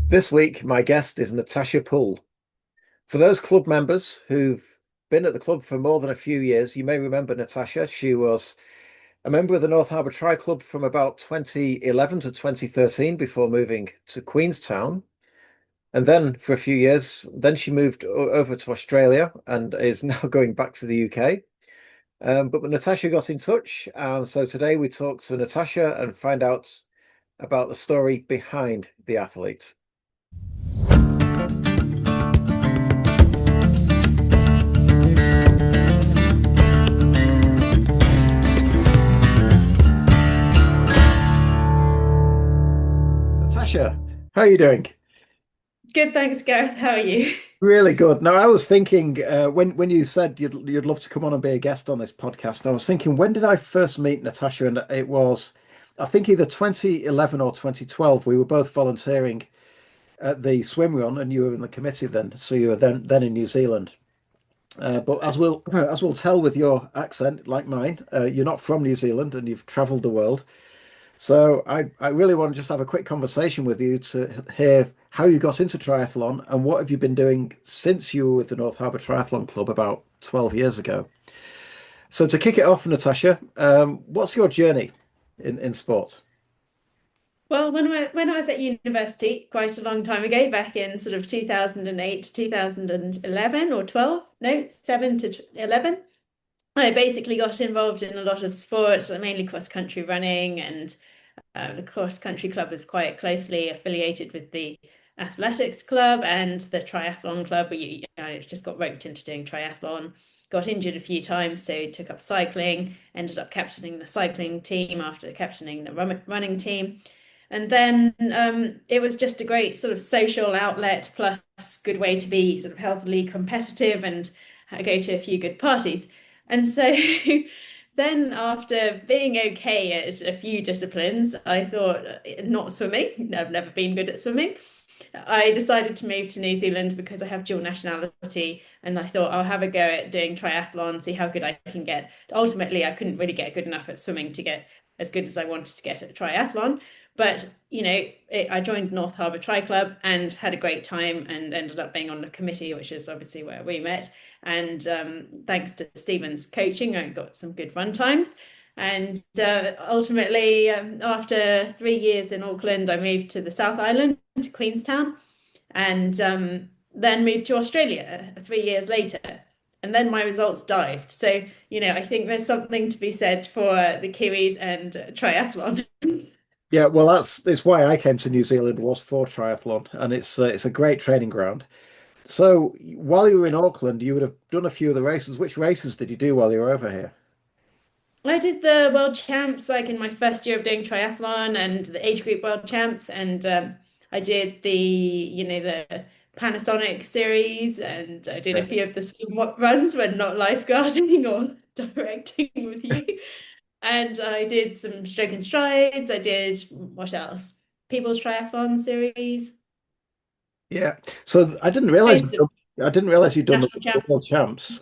This week, my guest is Natasha Poole. For those club members who've been at the club for more than a few years, you may remember Natasha. She was a member of the North Harbour Tri Club from about 2011 to 2013 before moving to Queenstown. And then for a few years, then she moved over to Australia and is now going back to the UK. But Natasha got in touch, and so today we talk to Natasha and find out about the story behind the athlete. Natasha, how are you doing? Good, thanks, Gareth. How are you? Really good. Now, I was thinking when you said you'd love to come on and be a guest on this podcast, I was thinking, when did I first meet Natasha? And it was, I think, either 2011 or 2012. We were both volunteering at the swim run, and you were in the committee then, so you were then in New Zealand. But as we'll tell with your accent, like mine, you're not from New Zealand, and you've travelled the world. So I really want to just have a quick conversation with you to hear how you got into triathlon and what have you been doing since you were with the North Harbour Triathlon Club about 12 years ago. So to kick it off, Natasha, what's your journey in sports? Well, when I was at university quite a long time ago, back in sort of 2008 to 2011 or 12, no, 7 to 11, I basically got involved in a lot of sport, mainly cross-country running, and the cross-country club is quite closely affiliated with the athletics club and the triathlon club. I just got roped into doing triathlon, got injured a few times, so took up cycling, ended up captaining the cycling team after captaining the running team. And then it was just a great sort of social outlet, plus good way to be sort of healthily competitive and go to a few good parties. And so then after being okay at a few disciplines, I thought not swimming. I've never been good at swimming. I decided to move to New Zealand because I have dual nationality, and I thought I'll have a go at doing triathlon, see how good I can get. Ultimately, I couldn't really get good enough at swimming to get as good as I wanted to get at triathlon. But I joined North Harbour Tri Club and had a great time and ended up being on the committee, which is obviously where we met. And thanks to Stephen's coaching, I got some good run times. And ultimately, after 3 years in Auckland, I moved to the South Island, to Queenstown, and then moved to Australia 3 years later. And then my results dived. So, I think there's something to be said for the Kiwis and triathlon. Yeah, well, it's why I came to New Zealand was for triathlon, and it's a great training ground. So while you were in Auckland, you would have done a few of the races. Which races did you do while you were over here? I did the World Champs like in my first year of doing triathlon and the age group World Champs, and I did the Panasonic series, and I did a few of the runs when not lifeguarding or directing with you. And I did some stroke and strides. I did what else? People's Triathlon series. Yeah. So Most of I didn't realize you'd done national the champs. World Champs.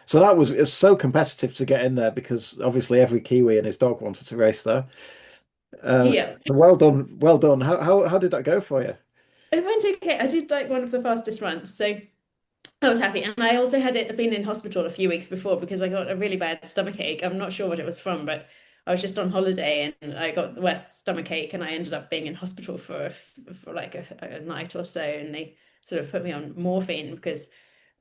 So that was it's so competitive to get in there because obviously every Kiwi and his dog wanted to race there. Yeah. So well done, well done. How did that go for you? It went okay. I did like one of the fastest runs, so I was happy. And I also had been in hospital a few weeks before because I got a really bad stomach ache. I'm not sure what it was from, but I was just on holiday and I got the worst stomach ache and I ended up being in hospital for like a night or so. And they sort of put me on morphine because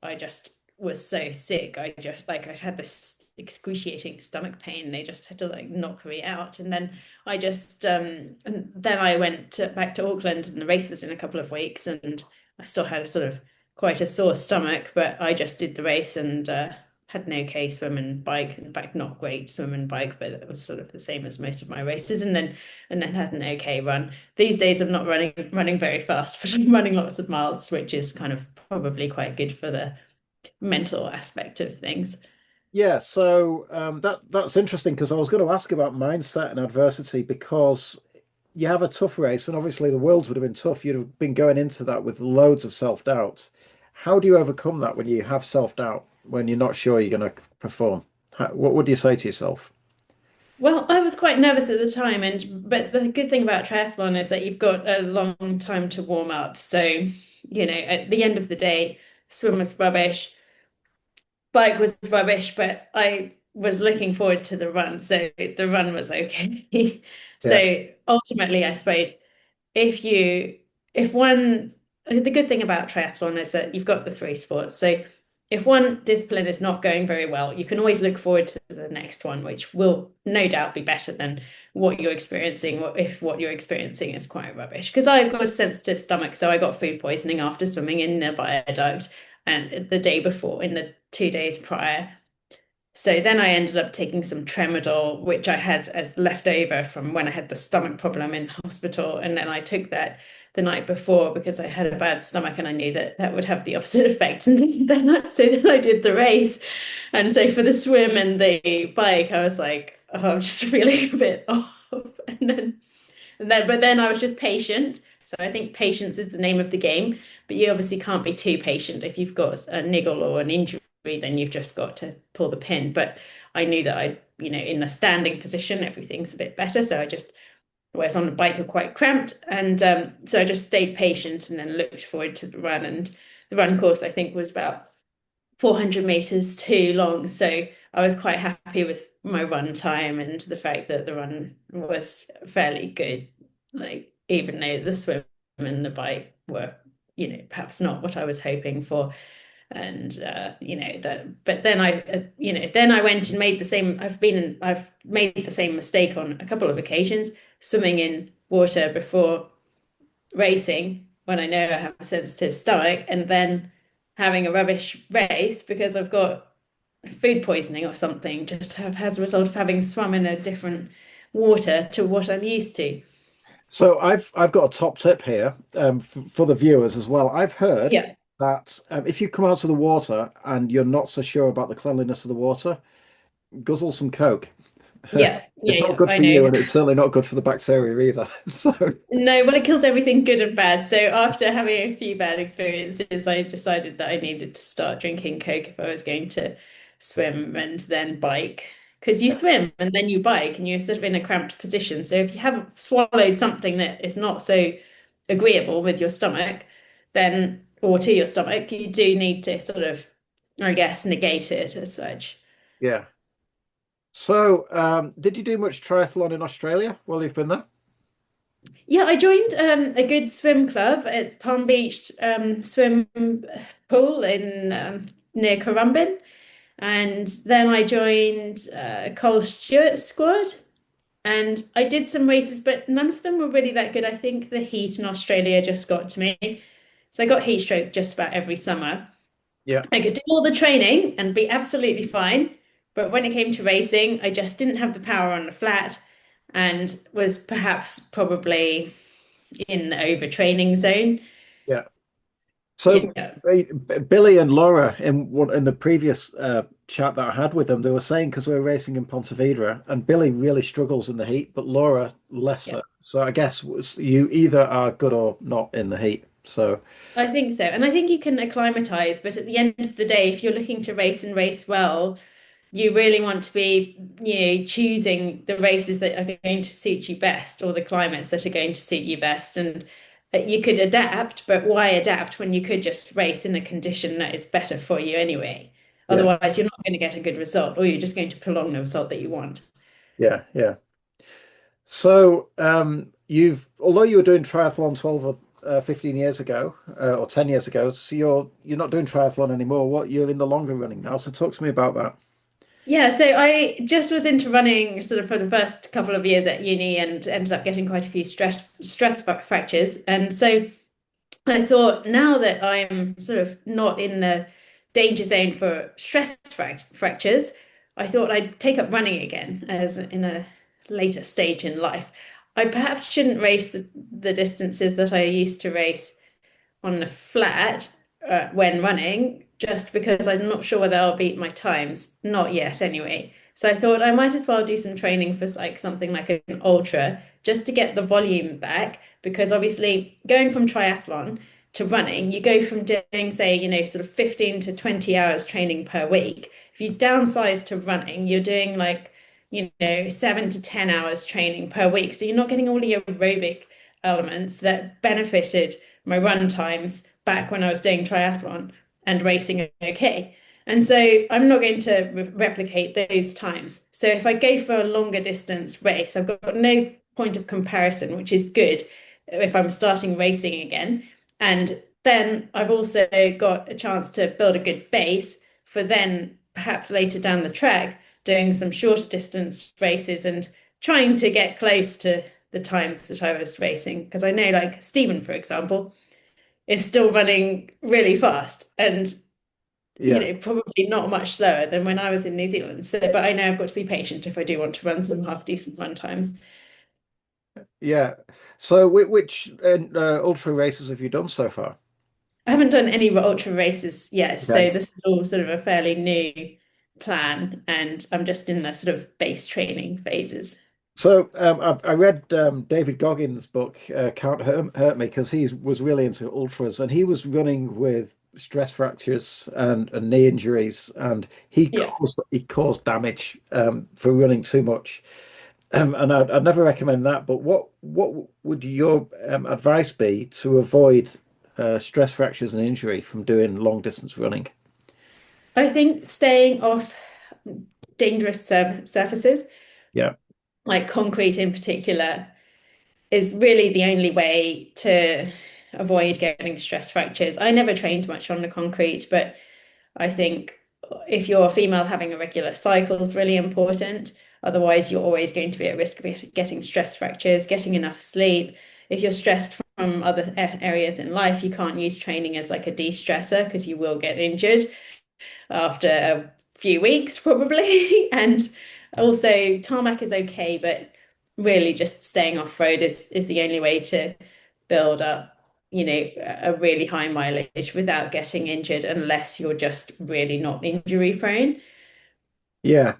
I just was so sick. I just like I had this excruciating stomach pain. They just had to like knock me out. And then and then I went back to Auckland and the race was in a couple of weeks and I still had a sort of quite a sore stomach, but I just did the race and had an okay swim and bike. In fact, not great swim and bike, but it was sort of the same as most of my races. And then had an okay run. These days, I'm not running very fast, but I'm running lots of miles, which is kind of probably quite good for the mental aspect of things. Yeah, so that's interesting because I was going to ask about mindset and adversity because you have a tough race, and obviously the worlds would have been tough. You'd have been going into that with loads of self-doubt. How do you overcome that when you have self-doubt, when you're not sure you're going to perform? What would you say to yourself? Well, I was quite nervous at the time, and but the good thing about triathlon is that you've got a long time to warm up. So, at the end of the day, swim was rubbish, bike was rubbish, but I was looking forward to the run, so the run was okay. Yeah. So ultimately, I suppose if you if one the good thing about triathlon is that you've got the three sports. So if one discipline is not going very well, you can always look forward to the next one, which will no doubt be better than what you're experiencing, if what you're experiencing is quite rubbish. Because I've got a sensitive stomach, so I got food poisoning after swimming in a viaduct and the day before, in the 2 days prior. So then I ended up taking some Tramadol, which I had as leftover from when I had the stomach problem in hospital. And then I took that the night before because I had a bad stomach and I knew that that would have the opposite effect. And then I did the race. And so for the swim and the bike, I was like, oh, I'm just feeling a bit off. But then I was just patient. So I think patience is the name of the game. But you obviously can't be too patient. If you've got a niggle or an injury, then you've just got to pull the pin. But I knew that in a standing position, everything's a bit better. So I just, whereas on the bike, are quite cramped. And so I just stayed patient and then looked forward to the run. And the run course, I think, was about 400 meters too long. So I was quite happy with my run time and the fact that the run was fairly good. Like, even though the swim and the bike were, perhaps not what I was hoping for. And but then I went and made the same. I've made the same mistake on a couple of occasions, swimming in water before racing when I know I have a sensitive stomach, and then having a rubbish race because I've got food poisoning or something, as a result of having swum in a different water to what I'm used to. So I've got a top tip here for the viewers as well. I've heard Yeah, that if you come out of the water and you're not so sure about the cleanliness of the water, guzzle some Coke. yeah, It's yeah, not yeah. good I for you, know. and it's certainly not good for the bacteria either. So No, well, it kills everything good and bad. So after having a few bad experiences, I decided that I needed to start drinking Coke if I was going to swim and then bike. Because you swim and then you bike and you're sort of in a cramped position. So if you have swallowed something that is not so agreeable with your stomach, then, or to your stomach, you do need to sort of, I guess, negate it as such. yeah. So did you do much triathlon in Australia while you've been there? Yeah, I joined a good swim club at Palm Beach swim pool in near Currumbin, and then I joined Cole Stewart's squad, and I did some races, but none of them were really that good. I think the heat in Australia just got to me, so I got heat stroke just about every summer. Yeah. I could do all the training and be absolutely fine, but when it came to racing, I just didn't have the power on the flat, and was perhaps probably in the overtraining zone. Yeah. So Yeah. Billy and Laura in the previous chat that I had with them, they were saying because we were racing in Pontevedra, and Billy really struggles in the heat, but Laura less Yeah. so. So I guess you either are good or not in the heat. So I think so. And I think you can acclimatize, but at the end of the day, if you're looking to race and race well, you really want to be, choosing the races that are going to suit you best or the climates that are going to suit you best. And you could adapt, but why adapt when you could just race in a condition that is better for you anyway? yeah, Otherwise, you're not going to get a good result, or you're just going to prolong the result that you want. yeah, yeah. So you've although you were doing triathlon 12 or 15 years ago or 10 years ago, so you're not doing triathlon anymore. What you're in the longer running now. So talk to me about that. Yeah, so I just was into running sort of for the first couple of years at uni and ended up getting quite a few stress fractures. And so I thought now that I'm sort of not in the danger zone for fractures, I thought I'd take up running again as in a later stage in life. I perhaps shouldn't race the distances that I used to race on the flat when running, just because I'm not sure whether I'll beat my times. Not yet, anyway. So I thought I might as well do some training for like something like an ultra, just to get the volume back. Because obviously, going from triathlon to running, you go from doing, say, sort of 15 to 20 hours training per week. If you downsize to running, you're doing like 7 to 10 hours training per week. So you're not getting all the aerobic elements that benefited my run times back when I was doing triathlon and racing okay. And so I'm not going to replicate those times. So if I go for a longer distance race, I've got no point of comparison, which is good if I'm starting racing again. And then I've also got a chance to build a good base for then perhaps later down the track doing some shorter distance races and trying to get close to the times that I was racing. Because I know, like Stephen, for example, is still running really fast and, Yeah. probably not much slower than when I was in New Zealand. So, but I know I've got to be patient if I do want to run some half decent run times. Yeah. So which ultra races have you done so far? I haven't done any ultra races yet, so Okay. this is all sort of a fairly new plan, and I'm just in the sort of base training phases. So I read David Goggins' book, Can't Hurt Me, because he was really into ultras and he was running with stress fractures and knee injuries, and Yeah. he caused damage for running too much. And I'd never recommend that. But what would your advice be to avoid stress fractures and injury from doing long distance running? I think staying off dangerous surfaces, Yeah, like concrete in particular, is really the only way to avoid getting stress fractures. I never trained much on the concrete, but I think if you're a female, having a regular cycle is really important. Otherwise, you're always going to be at risk of getting stress fractures, getting enough sleep. If you're stressed from other areas in life, you can't use training as like a de-stressor because you will get injured after a few weeks, probably. And also, tarmac is okay, but really just staying off road is the only way to build up, a really high mileage without getting injured, unless you're just really not injury prone. yeah.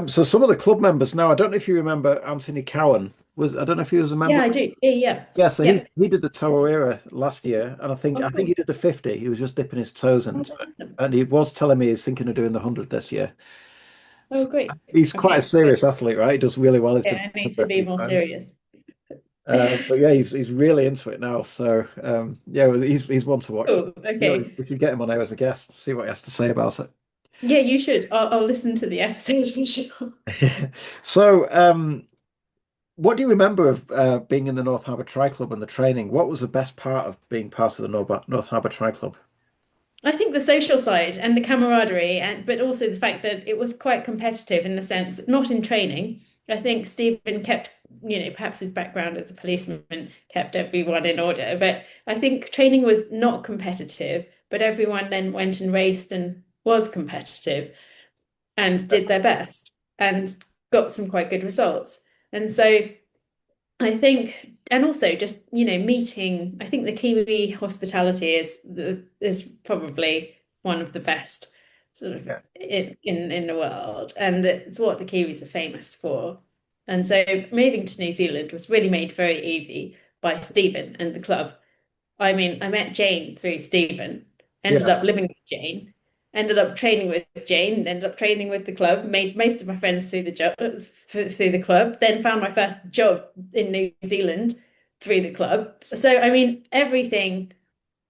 So some of the club members now, I don't know if you remember Anthony Cowan. I don't know if he was a member. Yeah, I do. Yeah, yeah. Yeah, so Yep. he did the Tower last year, and Oh, I think he cool. did the 50. He was just dipping his toes Oh, into that's it, awesome. and he was telling me he's thinking of doing the 100 this year. Oh, So great. he's quite a Okay. serious athlete, right? He does really well. He's been Yeah, I to need the 100 to a be few more times. serious. But yeah, he's really into it now. So yeah, well, he's one to watch. Cool. Really, Okay. we should get him on air as a guest, see what he has to say about Yeah, you should. I'll listen to the episode for sure. it. So what do you remember of being in the North Harbour Tri Club and the training? What was the best part of being part of the North Harbour Tri Club? I think the social side and the camaraderie, and but also the fact that it was quite competitive in the sense that not in training. I think Stephen kept, perhaps his background as a policeman kept everyone in order. But I think training was not competitive, but everyone then went and raced and was competitive and did their best and got some quite good results. And so I think, and also just, meeting, I think the Kiwi hospitality is probably one of the best sort of Yeah. in the world. And it's what the Kiwis are famous for. And so moving to New Zealand was really made very easy by Stephen and the club. I mean, I met Jane through Stephen, ended Yeah. up living with Jane, ended up training with Jane, ended up training with the club, made most of my friends through the job through the club, then found my first job in New Zealand through the club. So I mean, everything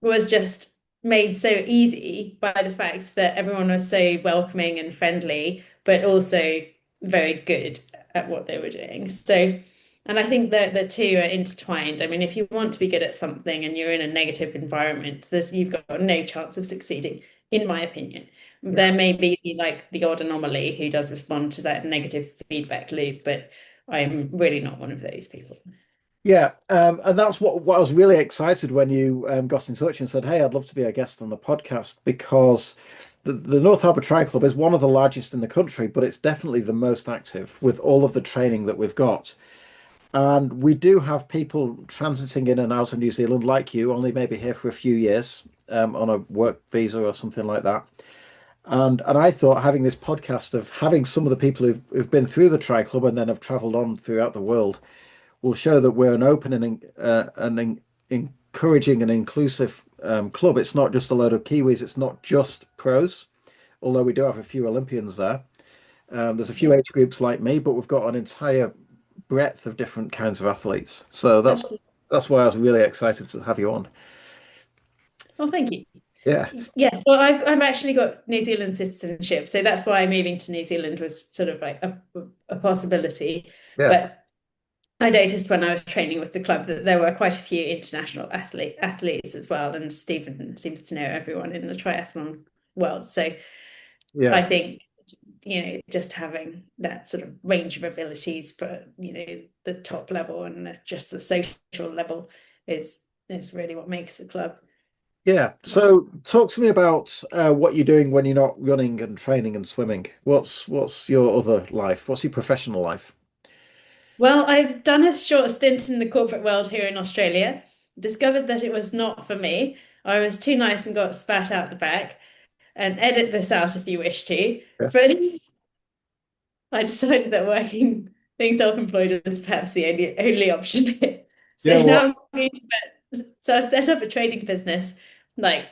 was just made so easy by the fact that everyone was so welcoming and friendly, but also very good at what they were doing. So, and I think that the two are intertwined. I mean, if you want to be good at something and you're in a negative environment, you've got no chance of succeeding, in my opinion. Yeah. There may be like the odd anomaly who does respond to that negative feedback loop, but I'm really not one of those people. Yeah, and that's what I was really excited when you got in touch and said, "Hey, I'd love to be a guest on the podcast," because the North Harbour Tri Club is one of the largest in the country, but it's definitely the most active with all of the training that we've got. And we do have people transiting in and out of New Zealand, like you, only maybe here for a few years on a work visa or something like that. And I thought having this podcast of having some of the people who've been through the Tri Club and then have travelled on throughout the world will show that we're an open and encouraging and inclusive club. It's not just a load of Kiwis. It's not just pros, although we do have a few Olympians there. There's a few Yeah, age groups like me, but we've got an entire breadth of different kinds of athletes. So absolutely. that's why I was really excited to have you on. Well, thank you. Yeah, Yes, well, I've actually got New Zealand citizenship, so that's why moving to New Zealand was sort of like a possibility. yeah, But I noticed when I was training with the club that there were quite a few international athletes as well, and Stephen seems to know everyone in the triathlon world. So I yeah. think, just having that sort of range of abilities, but the top level and just the social level is is really what makes the club. Yeah. So talk to me about what you're doing when you're not running and training and swimming. What's your other life? What's your professional life? Well, I've done a short stint in the corporate world here in Australia, discovered that it was not for me. I was too nice and got spat out the back. And edit this out if you wish to. Yeah. But I decided that being self-employed was perhaps the only option. You So know now what? I'm going to so I've set up a trading business, like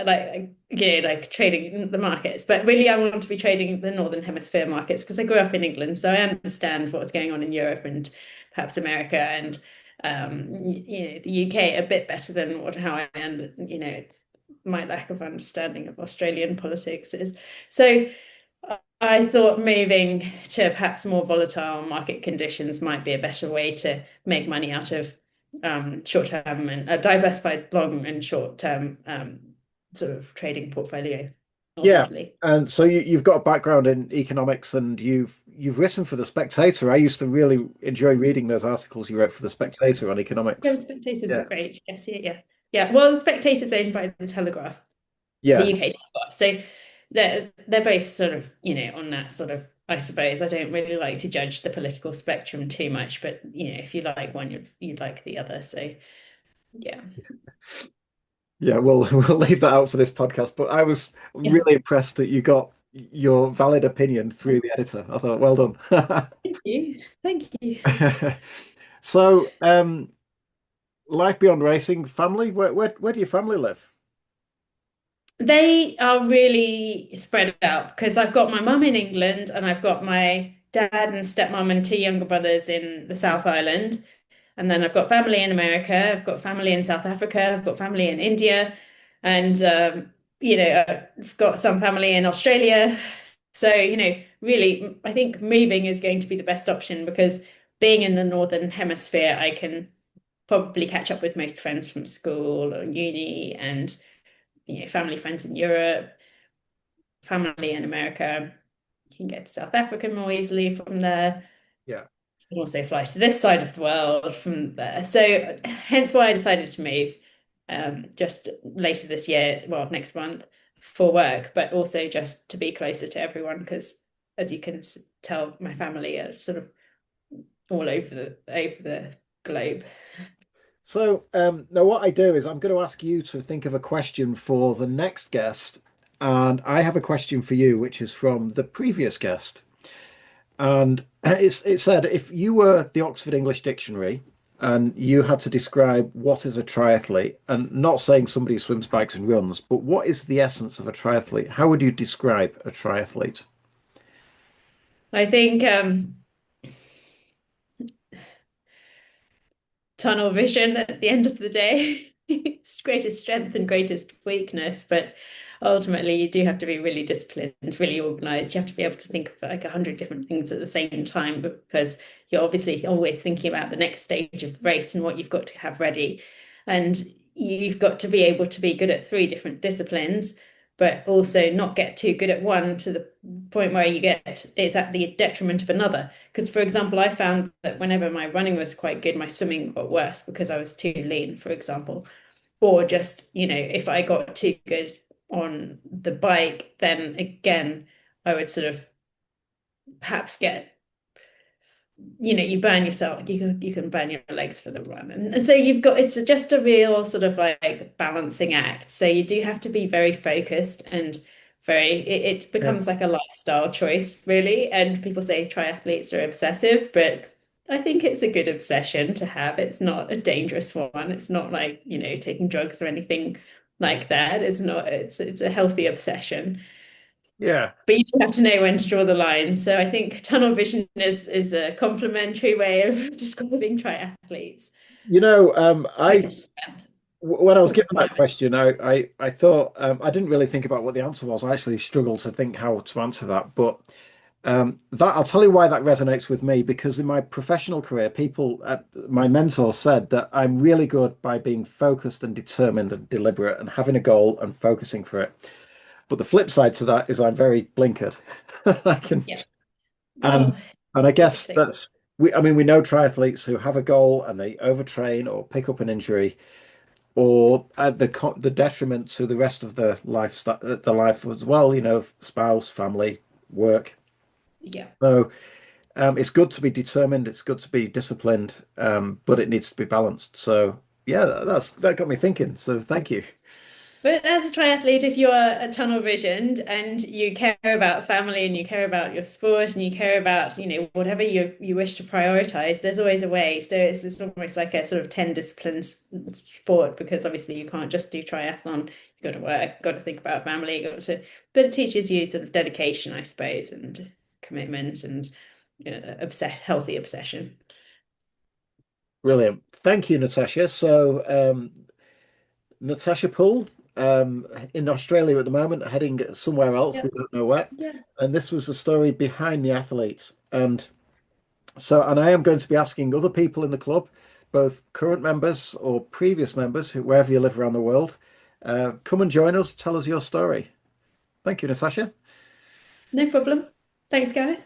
like trading in the markets. But really, I want to be trading the Northern Hemisphere markets because I grew up in England, so I understand what's going on in Europe and perhaps America and the UK a bit better than what how I and my lack of understanding of Australian politics is. So I thought moving to perhaps more volatile market conditions might be a better way to make money out of short-term and a diversified long and short-term sort of trading portfolio Yeah. ultimately. And so you've got a background in economics and you've written for The Spectator. I used to really enjoy reading those articles you wrote for The Spectator on Yeah, economics. the Spectators are Yeah. great. Yes, yeah, yeah. Yeah, well, the Spectator's owned by the Telegraph, the Yeah. UK Telegraph. So they're both sort of, on that sort of, I suppose. I don't really like to judge the political spectrum too much, but if you like one, you like the other. So yeah. Yeah, we'll leave that out for this podcast. But I was Yeah. really impressed that you got your valid opinion through the editor. I thought, well done. Thank you. Thank you. So, life beyond racing, family, where do your family live? They are really spread out because I've got my mum in England and I've got my dad and stepmom and two younger brothers in the South Island. And then I've got family in America, I've got family in South Africa, I've got family in India, and I've got some family in Australia. So, really, I think moving is going to be the best option because being in the Northern Hemisphere, I can probably catch up with most friends from school or uni and, family friends in Europe, family in America. You can get to South Africa more easily from there. Yeah. Can also fly to this side of the world from there. So hence why I decided to move just later this year, well, next month for work, but also just to be closer to everyone because as you can tell, my family are sort of all over the globe. So, now what I do is I'm going to ask you to think of a question for the next guest, and I have a question for you, which is from the previous guest. And it said if you were the Oxford English Dictionary and you had to describe what is a triathlete, and not saying somebody who swims, bikes, and runs, but what is the essence of a triathlete? How would you describe a triathlete? I think tunnel vision at the end of the day. It's greatest strength and greatest weakness, but ultimately you do have to be really disciplined, really organized. You have to be able to think of like 100 different things at the same time because you're obviously always thinking about the next stage of the race and what you've got to have ready. And you've got to be able to be good at three different disciplines, but also not get too good at one to the point where it's at the detriment of another. Because, for example, I found that whenever my running was quite good, my swimming got worse because I was too lean, for example. Or just, if I got too good on the bike, then again, I would sort of perhaps get you burn yourself, you can burn your legs for the run. And so it's just a real sort of like balancing act. So you do have to be very focused and it Yeah. becomes like a lifestyle choice, really. And people say triathletes are obsessive, but I think it's a good obsession to have. It's not a dangerous one. It's not like, taking drugs or anything like that. It's not, it's a healthy obsession. Yeah. But you do have to know when to draw the line. So I think tunnel vision is a complementary way of describing triathletes. You know, Greatest strength. when I was Oh, given that question, I thought I didn't really think about what the answer was. I actually struggled to think how to answer that. But that I'll tell you why that resonates with me because in my professional career, people, my mentor said that I'm really good by being focused and determined and deliberate and having a goal and focusing for it. But the flip side to that is I'm very blinkered. I can, yeah. and Well, and I guess typically. that's we. I mean, we know triathletes who have a goal and they overtrain or pick up an injury or at the detriment to the rest of the lifestyle, the life as well. You know, spouse, family, work. Yeah. So it's good to be determined. It's good to be disciplined, but it needs to be balanced. So yeah, that got me thinking. So thank you. But as a triathlete, if you are a tunnel visioned and you care about family and you care about your sport and you care about, whatever you wish to prioritize, there's always a way. So it's almost like a sort of 10 disciplines sport because obviously you can't just do triathlon. You've got to work, got to think about family, but it teaches you sort of dedication, I suppose, and commitment and healthy obsession. Brilliant. Thank you, Natasha. So Natasha Poole in Australia at the moment, heading somewhere else. Yeah. We don't know where. Yeah. And this was the story behind the athletes. And I am going to be asking other people in the club, both current members or previous members, wherever you live around the world, come and join us. Tell us your story. Thank you, Natasha. No problem. Thanks, Gareth.